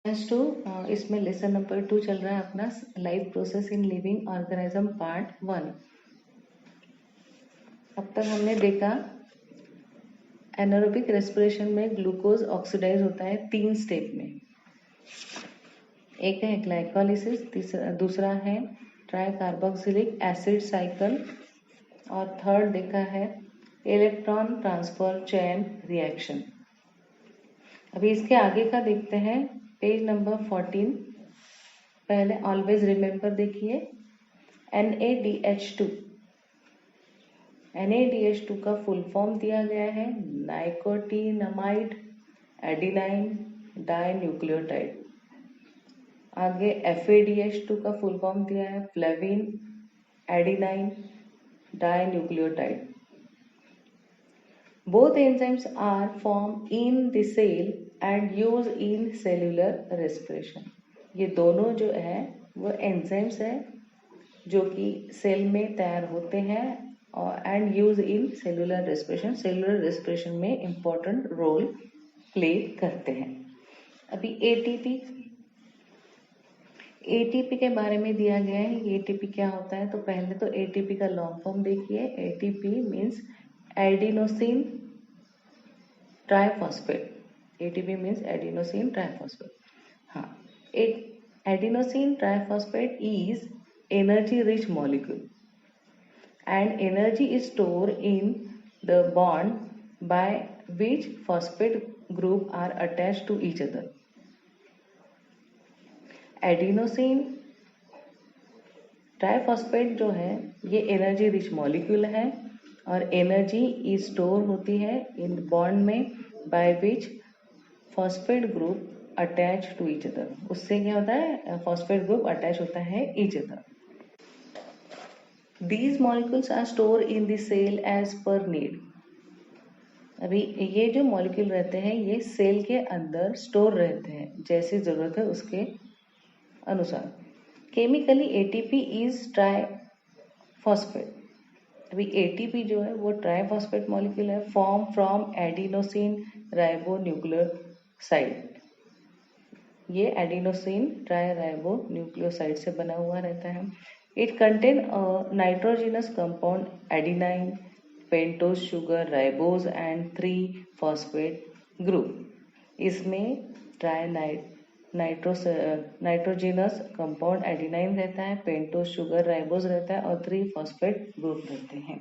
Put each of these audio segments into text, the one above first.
To इसमें lesson number 2 चल रहा है अपना life process in living organism part 1। अब तक हमने देखा एनारोबिक रेस्पिरेशन में ग्लूकोज ऑक्सीडाइज होता है 3 स्टेप में। एक है ग्लाइकोलिसिस, दूसरा है ट्राइकार्बोक्सिलिक एसिड साइकिल और थर्ड देखा है इलेक्ट्रॉन ट्रांसफर चेन रिएक्शन। अभी इसके आगे का देखते हैं पेज नंबर 14। पहले ऑलवेज रिमेंबर देखिए NaDH2। NaDH2 का फुल फॉर्म दिया गया है नाइकोटिनामाइड एडिनाइन डाइन्यूक्लियोटाइड। आगे FADH2 का फुल फॉर्म दिया है flavin adenine dinucleotide. Both enzymes are formed in the cell and used in cellular respiration। ये दोनों जो है वो एंजाइम्स है जो कि सेल में तैयार होते हैं और and use in cellular respiration. Cellular respiration में इम्पोर्टेंट रोल प्ले करते हैं। अभी एटीपी के बारे में दिया गया है। एटीपी क्या होता है? तो पहले तो एटीपी का लॉन्ग फॉर्म देखिए। ATP means adenosine triphosphate. ATP means adenosine triphosphate. हाँ, adenosine triphosphate is energy rich molecule and energy is stored in the bond by which phosphate group are attached to each other। Adenosine triphosphate जो है ये energy rich molecule है और energy store होती है इन bond में by which phosphate group attach to each other. उससे क्या होता है? फॉस्फेट ग्रुप अटैच होता है each other. These molecules are stored in the cell as per need। अभी ये जो मॉलिक्यूल रहते हैं ये सेल के अंदर स्टोर रहते हैं जैसी जरूरत है उसके अनुसार। Chemically ATP is triphosphate. अभी एटीपी जो है वो ट्राइफॉस्फेट मॉलिक्यूल है फॉर्म फ्रॉम एडिनोसिन राइबोन्यूक्लियोसाइड। ये एडिनोसिन ट्राइराइबोन्यूक्लियोसाइड से बना हुआ रहता है। It contain a nitrogenous compound adenine, pentose sugar, ribose and 3-phosphate group। इसमें नाइट्रोजिनस कंपाउंड एडिनाइन रहता है, पेंटोज शुगर राइबोज रहता है और 3-फॉस्फेट ग्रुप रहते हैं।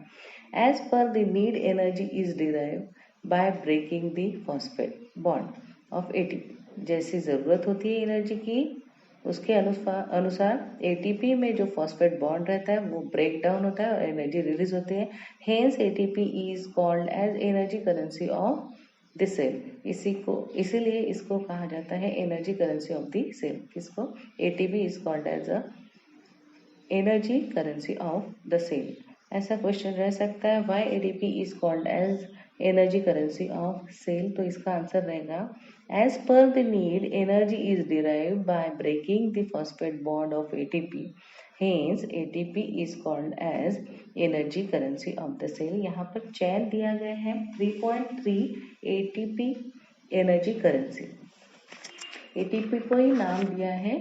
As per the need energy is derive by breaking the phosphate bond of ATP. जैसी जरूरत होती है एनर्जी की उसके अनुसार एटीपी में जो फॉस्फेट बॉन्ड रहता है वो ब्रेक डाउन होता है और एनर्जी रिलीज होती है। Hence ATP is called as energy currency of the cell. इसीलिए इसको कहा जाता है energy currency of the cell. किसको? ATP is called as a energy currency of the cell. ऐसा क्वेश्चन रह सकता है why ATP is called as energy currency of cell. तो इसका आंसर रहेगा as per the need energy is derived by breaking the phosphate bond of ATP। hence ATP is called as energy currency of the cell। यहाँ पर चैन दिया गया है 3.3 ATP energy currency. ATP को ही नाम दिया है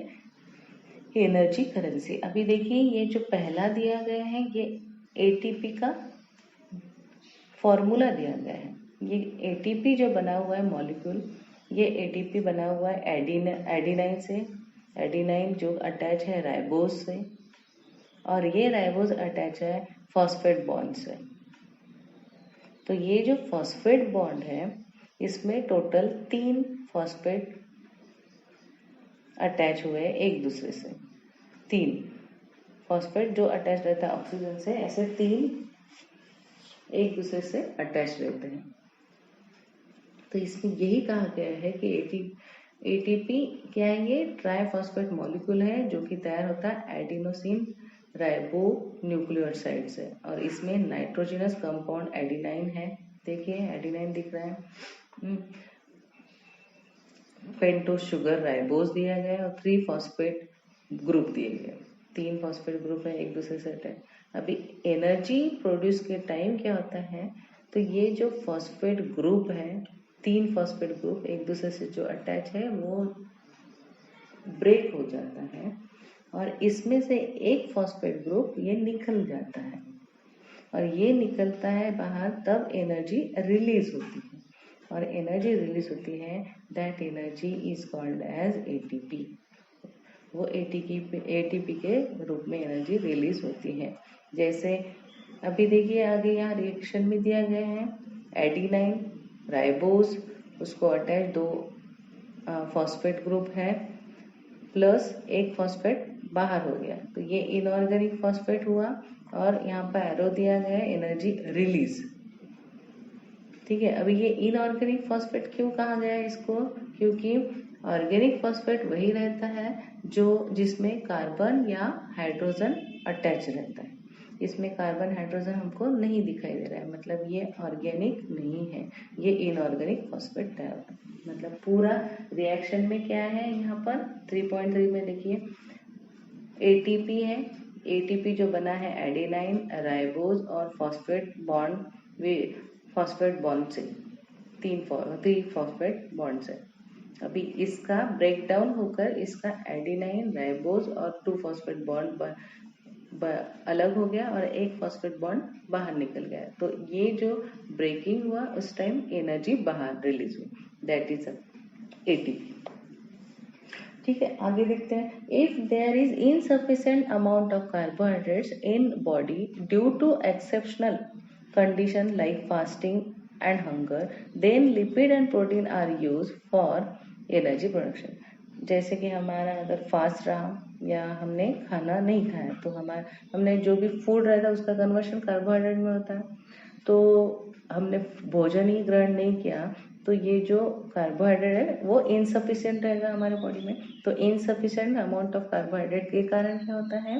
एनर्जी करेंसी। अभी देखिए ये जो पहला दिया गया है ये ATP का फॉर्मूला दिया गया है। ये ATP जो बना हुआ है मॉलिक्यूल ये एटीपी बना हुआ है एडिनाइन से। एडिनाइन जो अटैच है राइबोज से और ये राइबोज अटैच है फॉस्फेट बॉन्ड से। तो ये जो फॉस्फेट बॉन्ड है इसमें टोटल 3 फॉस्फेट अटैच हुए एक दूसरे से। 3 फॉस्फेट जो अटैच रहता है ऑक्सीजन से, ऐसे 3 एक दूसरे से अटैच रहते हैं। तो इसमें यही कहा गया है कि एटीपी क्या है? ये ट्राइफॉस्फेट मॉलिक्यूल है जो कि तैयार होता है एडिनोसिन राइबो न्यूक्लियोसाइड से और इसमें नाइट्रोजनस कंपाउंड एडिनाइन है। देखिए एडिनाइन दिख रहा है। पेंटोज शुगर राइबोज दिया गया है और 3-फॉस्फेट ग्रुप दिए गए। 3 फॉस्फेट ग्रुप है एक दूसरे से अटैच। अभी एनर्जी प्रोड्यूस के टाइम क्या होता है? तो ये जो फॉस्फेट ग्रुप है 3 फॉस्फेट ग्रुप एक दूसरे से जो अटैच है वो ब्रेक हो जाता है और इसमें से एक फॉस्फेट ग्रुप ये निकल जाता है और ये निकलता है बाहर, तब एनर्जी रिलीज होती है और एनर्जी रिलीज होती है, that energy is called as ATP. वो एटीपी के रूप में एनर्जी रिलीज होती है। जैसे अभी देखिए आगे यहाँ रिएक्शन में दिया गया है एडिनाइन राइबोज, उसको अटैच 2 फॉस्फेट ग्रुप है प्लस एक फॉस्फेट बाहर हो गया, तो ये इनऑर्गेनिक फॉस्फेट हुआ और यहाँ पर एरो दिया गया है एनर्जी रिलीज। ठीक है, अभी ये इनऑर्गेनिक फॉस्फेट क्यों कहा गया है इसको, क्योंकि ऑर्गेनिक फॉस्फेट वही रहता है जो जिसमें कार्बन या हाइड्रोजन अटैच रहता है। इसमें कार्बन हाइड्रोजन हमको नहीं दिखाई दे रहा है, मतलब ये ऑर्गेनिक नहीं है, ये इनऑर्गेनिक फॉस्फेट है। मतलब पूरा रिएक्शन में क्या है यहाँ पर 3.3 में देखिए एटीपी है, एटीपी जो बना है एडेनाइन राइबोज और फॉस्फेट बॉन्ड से 3 फॉस्फेट बॉन्ड से। अभी इसका ब्रेकडाउन होकर इसका एडेनाइन राइबोज और 2 फॉस्फेट बॉन्ड अलग हो गया और एक फॉस्फेट बॉन्ड बाहर निकल गया, तो ये जो ब्रेकिंग हुआ उस टाइम एनर्जी बाहर रिलीज हुई, दैट इज एटीपी। ठीक है, आगे देखते हैं। If there is insufficient amount of carbohydrates in body due to exceptional condition like fasting and hunger, then lipid and protein are use for energy production. जैसे कि हमारा अगर फास्ट रहा या हमने खाना नहीं खाया तो हमने जो भी फूड रहता है उसका कन्वर्शन कार्बोहाइड्रेट में होता है, तो हमने भोजन ही ग्रहण नहीं किया तो ये जो कार्बोहाइड्रेट है वो इनसफिशिएंट रहेगा हमारे बॉडी में। तो इनसफिशिएंट अमाउंट ऑफ कार्बोहाइड्रेट के कारण क्या होता है,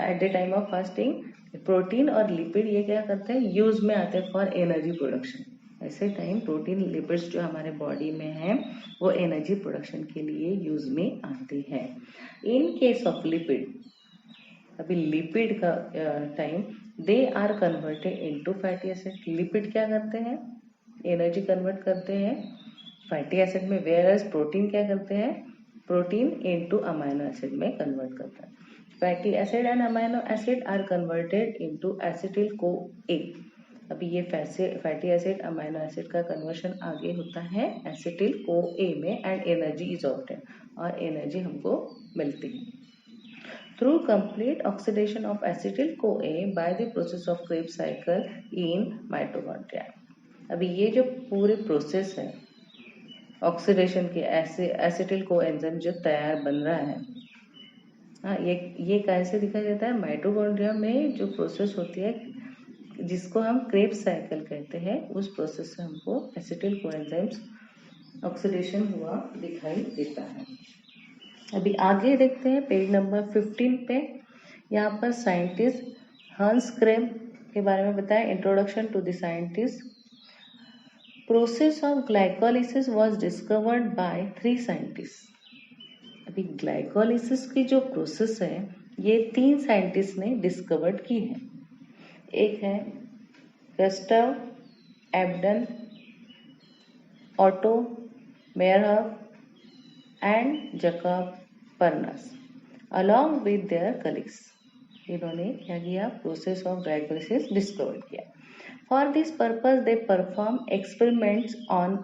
at the time of fasting protein और लिपिड ये क्या करते हैं, यूज में आते हैं फॉर एनर्जी प्रोडक्शन। ऐसे टाइम प्रोटीन लिपिड्स जो हमारे बॉडी में है वो एनर्जी प्रोडक्शन के लिए यूज में आते हैं। इन केस ऑफ लिपिड, अभी लिपिड का time they are converted into fatty acid. Lipid क्या करते हैं, एनर्जी कन्वर्ट करते हैं फैटी एसिड में, वेयर एज प्रोटीन क्या करते हैं, प्रोटीन इनटू अमाइनो एसिड में कन्वर्ट करता है। Fatty acid and amino acid are converted into acetyl co A. अभी ये फैटी एसिड अमाइनो एसिड का कन्वर्शन आगे होता है एसिटिल को ए में एंड एनर्जी इज ऑब्टेन, और एनर्जी हमको मिलती है through complete oxidation of acetyl co A by the process of Krebs cycle in mitochondria. अभी ये जो पूरे प्रोसेस है ऑक्सीडेशन के, एसिटिल को एंजाइम जो तैयार बन रहा है, हाँ ये कैसे दिखाई देता है, माइटोकॉन्ड्रिया में जो प्रोसेस होती है जिसको हम क्रेब्स साइकिल कहते हैं, उस प्रोसेस से हमको एसिटिल कोएंजाइम्स ऑक्सीडेशन हुआ दिखाई देता है। अभी आगे देखते हैं पेज नंबर 15 पे, यहाँ पर साइंटिस्ट हंस क्रेब के बारे में बताया। Introduction to the scientist. Process of glycolysis was discovered by 3 scientist. अभी ग्लाइकोलिसिस की जो प्रोसेस है ये 3 साइंटिस्ट ने डिस्कवर्ड की है। एक है Gustav Embden, Otto Meyerhof and Jacob Parnas along with their colleagues. इन्होंने क्या किया, प्रोसेस ऑफ ग्लाइकोलिसिस डिस्कवर किया। For this purpose they perform experiments on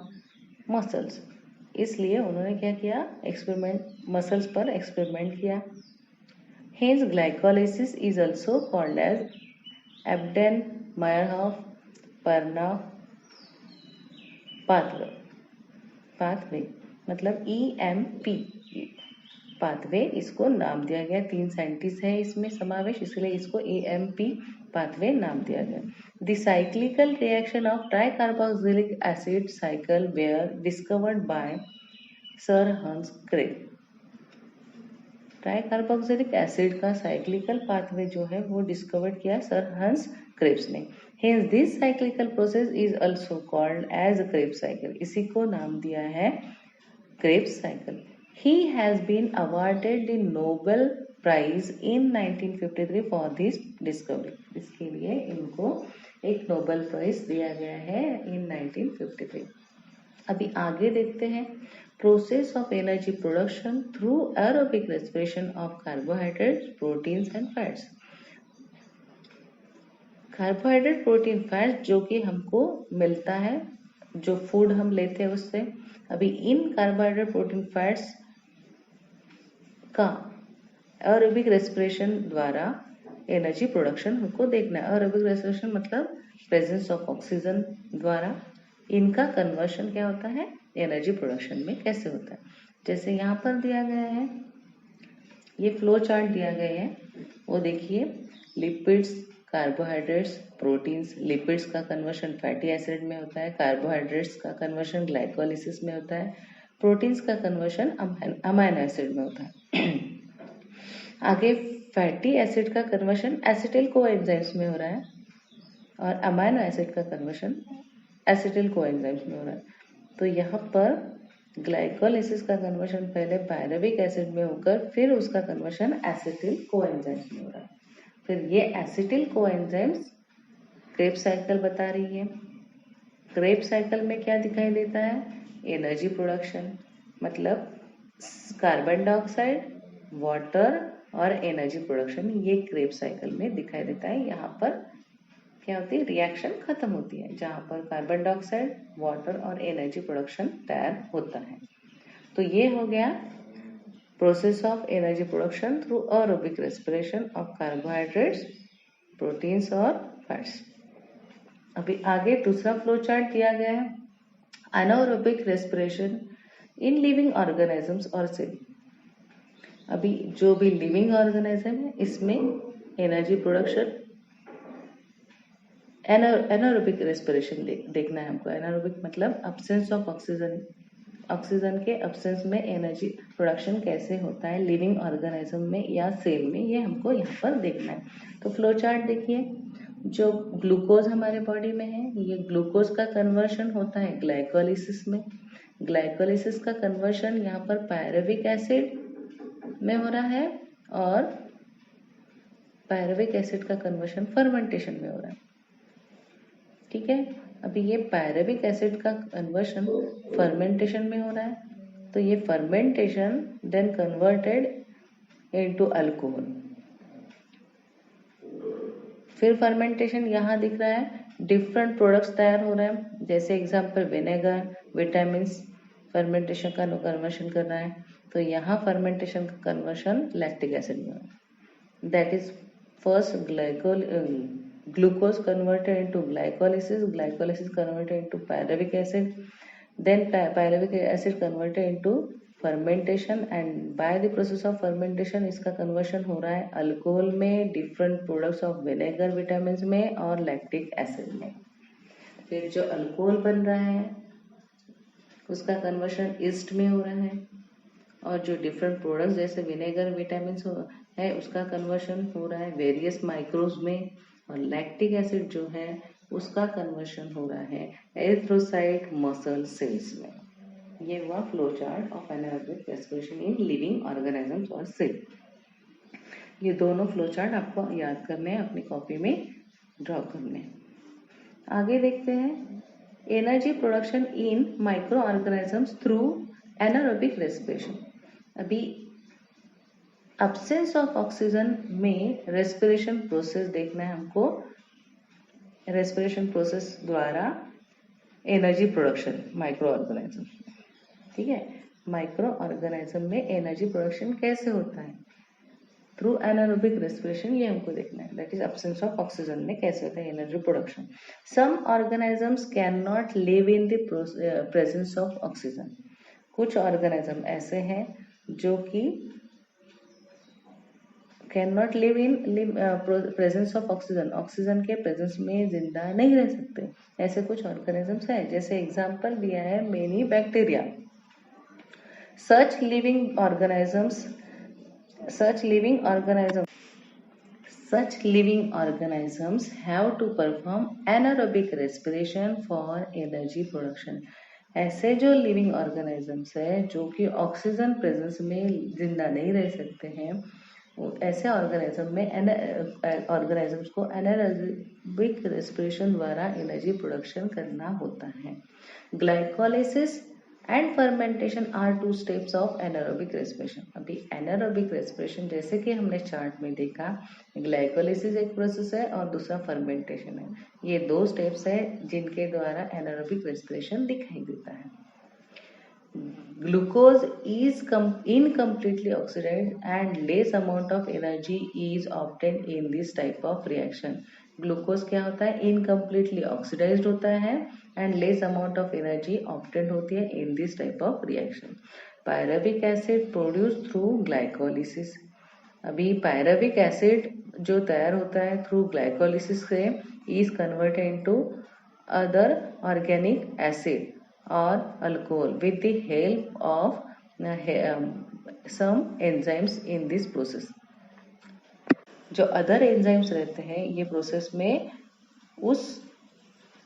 muscles. इसलिए उन्होंने क्या किया, मसल्स पर एक्सपेरिमेंट किया। Hence glycolysis is also called as Embden Meyerhof Parnas pathway, मतलब EMP पाथवे इसको नाम दिया गया। 3 साइंटिस्ट है इसमें समावेश, इसलिए इसको EMP पाथवे नाम दिया गया। The cyclical reaction of tricarboxylic acid cycle were discovered by sir Hans Kreb. Tricarboxylic acid का साइक्लिकल पाथवे जो है वो डिस्कवर्ड किया सर हंस क्रेब्स ने। Hence this cyclical process is also called as Krebs cycle. इसी को नाम दिया है Krebs cycle. He has been awarded the Nobel Prize in 1953 for this discovery. इसके लिए इनको एक नोबेल प्राइज दिया गया है in 1953. अभी आगे देखते हैं Process of energy production through aerobic respiration of carbohydrates, proteins and fats. Carbohydrate, protein, fat जो कि हमको मिलता है, जो फूड हम लेते हैं उससे। अभी इन कार्बोहाइड्रेट, प्रोटीन, फैट्स का एरोबिक रेस्पिरेशन द्वारा एनर्जी प्रोडक्शन हमको देखना है। एरोबिक रेस्पिरेशन मतलब प्रेजेंस ऑफ ऑक्सीजन द्वारा इनका कन्वर्शन क्या होता है, एनर्जी प्रोडक्शन में कैसे होता है। जैसे यहाँ पर दिया गया है, ये फ्लो चार्ट दिया गया है, वो देखिए। Lipids, carbohydrates, proteins. लिपिड्स का कन्वर्शन फैटी एसिड में होता है, कार्बोहाइड्रेट्स का कन्वर्शन ग्लाइकोलिसिस में होता है, प्रोटीन्स का कन्वर्शन अमाइनो एसिड में होता है। आगे फैटी एसिड का कन्वर्शन एसिटिल कोएंजाइम्स में हो रहा है और अमाइनो एसिड का कन्वर्शन एसिटिल कोएंजाइम्स में हो रहा है। तो यहाँ पर ग्लाइकोलिसिस का कन्वर्शन पहले पायरुविक एसिड में होकर फिर उसका कन्वर्शन एसिटिल कोएंजाइम्स में हो रहा है। फिर ये एसिटिल कोएंजाइम्स क्रेब्स साइकिल बता रही है। क्रेब्स साइकिल में क्या दिखाई देता है, एनर्जी प्रोडक्शन, मतलब कार्बन डाइऑक्साइड, वाटर और एनर्जी प्रोडक्शन, ये क्रेब्स साइकिल में दिखाई देता है। यहाँ पर क्या होती है, रिएक्शन खत्म होती है जहाँ पर कार्बन डाइऑक्साइड, वाटर और एनर्जी प्रोडक्शन तैयार होता है। तो ये हो गया process of energy production through aerobic respiration of carbohydrates, proteins और फैट्स। अभी आगे दूसरा फ्लो चार्ट दिया गया है, anaerobic respiration in living organisms और सेल। अभी जो भी लिविंग ऑर्गेनिज्म है इसमें एनर्जी प्रोडक्शन, एनारोबिक रेस्पिरेशन देखना है हमको। एनारोबिक मतलब अब्सेंस ऑफ ऑक्सीजन, ऑक्सीजन के अब्सेंस में एनर्जी प्रोडक्शन कैसे होता है लिविंग ऑर्गेनिज्म में या सेल में, ये हमको यहाँ पर देखना है। तो फ्लो चार्ट देखिए, जो ग्लूकोज हमारे बॉडी में है, ये ग्लूकोज का कन्वर्शन होता है ग्लाइकोलिसिस में। ग्लाइकोलिसिस का कन्वर्शन यहाँ पर पायरुविक एसिड में हो रहा है और पायरुविक एसिड का कन्वर्शन फर्मेंटेशन में हो रहा है। ठीक है, अभी ये पायरुविक एसिड का कन्वर्शन फर्मेंटेशन में हो रहा है, तो ये fermentation then converted into alcohol. फिर फर्मेंटेशन यहाँ दिख रहा है, डिफरेंट प्रोडक्ट्स तैयार हो रहे हैं। जैसे एग्जांपल विनेगर, विटामिन, फर्मेंटेशन का कन्वर्शन कर रहा है, तो यहाँ फर्मेंटेशन का कन्वर्शन लैक्टिक एसिड में हो रहा है। That is first glucose converted into glycolysis, glycolysis converted into pyruvic acid, then pyruvic acid converted into fermentation, and by the process of fermentation इसका conversion हो रहा है अल्कोहल में, different products of vinegar, vitamins में और lactic acid में। फिर जो अल्कोहल बन रहा है उसका conversion ईस्ट में हो रहा है, और जो different products जैसे vinegar, vitamins है उसका conversion हो रहा है वेरियस माइक्रोब्स में, और लैक्टिक एसिड जो है उसका कन्वर्शन हो रहा है एरिथ्रोसाइट मसल सेल्स में। ये हुआ flow chart of anaerobic respiration in living organisms और सेल। ये दोनों फ्लो चार्ट आपको याद करने हैं, अपनी कॉपी में ड्रॉ करने हैं। आगे देखते हैं, energy production in micro organisms through anaerobic respiration. अभी अब्सेंस ऑफ ऑक्सीजन में रेस्पिरेशन प्रोसेस देखना है हमको। रेस्पिरेशन प्रोसेस द्वारा एनर्जी प्रोडक्शन माइक्रो ऑर्गेनिज्म, ठीक है, माइक्रो ऑर्गेनिज्म में एनर्जी प्रोडक्शन कैसे होता है थ्रू एनारोबिक रेस्पिरेशन, ये हमको देखना है। That is absence of oxygen में कैसे होता है energy production. Some organisms can not live in the presence of oxygen. कुछ ऑर्गेनिज्म ऐसे हैं जो कि can not live in presence of oxygen, oxygen के प्रेजेंस में जिंदा नहीं रह सकते। ऐसे कुछ ऑर्गेनिजम्स है, जैसे एग्जांपल दिया है many bacteria. Such living organisms have to perform anaerobic respiration for energy production. ऐसे जो लिविंग ऑर्गेनिजम्स है जो कि ऑक्सीजन प्रेजेंस में जिंदा नहीं रह सकते हैं, ऐसे ऑर्गेनिजम्स को एनारोबिक रेस्पिरेशन द्वारा एनर्जी प्रोडक्शन करना होता है। Glycolysis and fermentation are two steps of anaerobic respiration. अभी एनारोबिक रेस्पिरेशन जैसे कि हमने चार्ट में देखा, ग्लाइकोलिसिस एक प्रोसेस है और दूसरा फर्मेंटेशन है। ये दो स्टेप्स है जिनके द्वारा एनारोबिक रेस्पिरेशन दिखाई देता है। Glucose is incompletely oxidized and less amount of energy is obtained in this type of reaction. Glucose क्या होता है? इनकम्प्लीटली ऑक्सीडाइज्ड होता है and less amount of energy obtain होती है in this type of reaction. Pyruvic acid produce through glycolysis. अभी pyruvic acid जो तैयार होता है थ्रू ग्लाइकोलिसिस से is converted into other organic acid or alcohol with the help of some enzymes in this process। जो other enzymes रहते हैं ये प्रोसेस में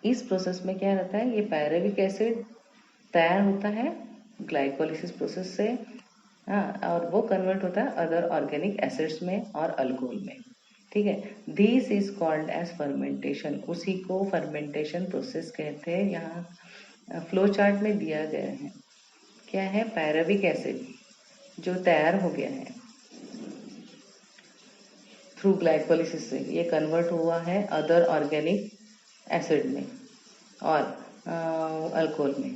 इस प्रोसेस में क्या रहता है? ये पायरुविक एसिड तैयार होता है ग्लाइकोलिसिस प्रोसेस से, और वो कन्वर्ट होता है अदर ऑर्गेनिक एसिड्स में और अल्कोहल में। ठीक है, this is called as fermentation. उसी को फर्मेंटेशन प्रोसेस कहते हैं। यहाँ फ्लो चार्ट में दिया गया है क्या है? पायरुविक एसिड जो तैयार हो गया है थ्रू ग्लाइकोलिसिस से, ये कन्वर्ट हुआ है अदर ऑर्गेनिक एसिड में और अल्कोहल में।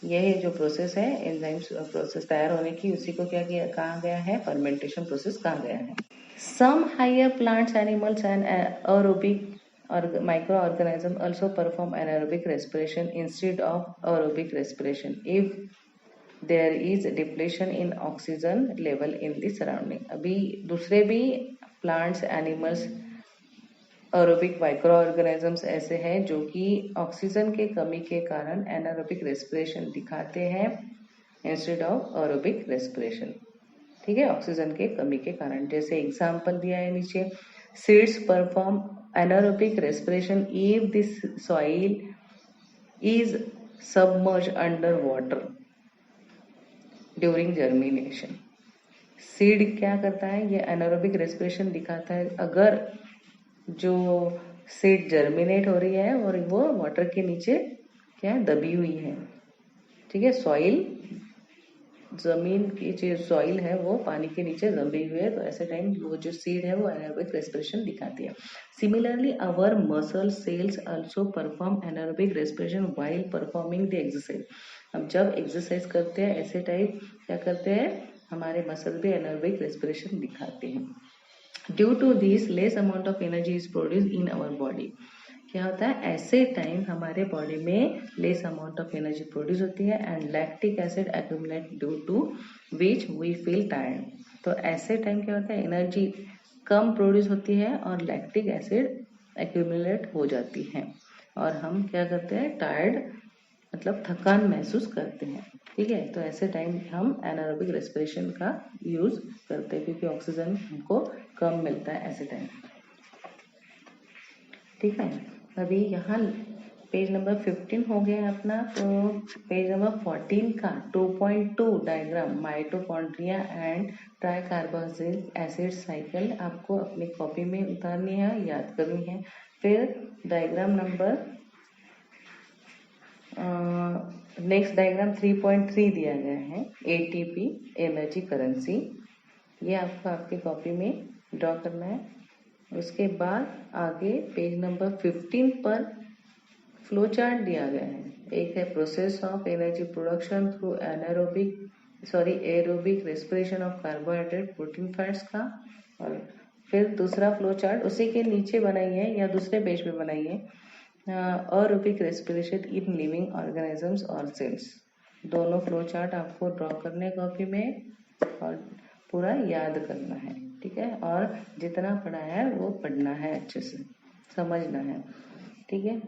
ये जो प्रोसेस है एंजाइम्स प्रोसेस तैयार होने की, उसी को क्या किया कहा गया है? फर्मेंटेशन प्रोसेस कहा गया है। Some higher plants, animals and aerobic or microorganism also perform anaerobic respiration instead of aerobic respiration if there is depletion in oxygen level in the surrounding। अभी दूसरे भी plants, animals, एरोबिक माइक्रोऑर्गेनिजम्स ऐसे हैं जो कि ऑक्सीजन के कमी के कारण एनारोबिक रेस्पिरेशन दिखाते हैं इंस्टेड ऑफ एरोबिक रेस्पिरेशन। ठीक है, ऑक्सीजन के कमी के कारण। जैसे एग्जाम्पल दिया है नीचे, seeds perform anaerobic respiration if the soil is submerged under water during germination। Seed क्या करता है? ये anaerobic respiration दिखाता है अगर जो सीड जर्मिनेट हो रही है और वो वाटर के नीचे क्या दबी हुई है। ठीक है, सॉइल, जमीन की जो सॉइल है वो पानी के नीचे दबी हुई है, तो ऐसे टाइम वो जो सीड है वो एनारोबिक रेस्पिरेशन दिखाती है। Similarly our muscle cells also perform anaerobic respiration while performing the exercise. हम जब एक्सरसाइज करते हैं ऐसे टाइप क्या करते हैं? हमारे मसल भी एनारोबिक रेस्पिरेशन दिखाते हैं। Due to this less amount of energy is produce in our body. क्या होता है? ऐसे टाइम हमारे बॉडी में less amount of energy produce होती है and lactic acid accumulate due to which we feel tired. तो ऐसे टाइम क्या होता है? एनर्जी कम प्रोड्यूस होती है और लैक्टिक एसिड एक्यूमुलेट हो जाती है और हम क्या करते हैं? टायर्ड मतलब थकान महसूस करते हैं। ठीक है, तो ऐसे टाइम हम एनारोबिक रेस्पिरेशन का यूज करते हैं क्योंकि ऑक्सीजन हमको कम मिलता है ऐसे टाइम। ठीक है, अभी यहाँ पेज नंबर 15 हो गया अपना, तो पेज नंबर 14 का 2.2 diagram mitochondria and tricarboxylic acid cycle आपको अपनी कॉपी में उतारनी है, याद करनी है। फिर डायग्राम नंबर नेक्स्ट डायग्राम 3.3 दिया गया है, एटीपी एनर्जी करेंसी। ये आपको आपकी कॉपी में ड्रॉ करना है। उसके बाद आगे पेज नंबर 15 पर फ्लो चार्ट दिया गया है। एक है process of energy production through aerobic respiration of carbohydrate protein fats का, और फिर दूसरा फ्लो चार्ट उसी के नीचे बनाई है या दूसरे पेज पे बनाई है, aerobic respiration in living organisms और सेल्स। दोनों फ्लो चार्ट आपको ड्रॉ करने कॉपी में और पूरा याद करना है। ठीक है, और जितना पढ़ा है वो पढ़ना है, अच्छे से समझना है। ठीक है।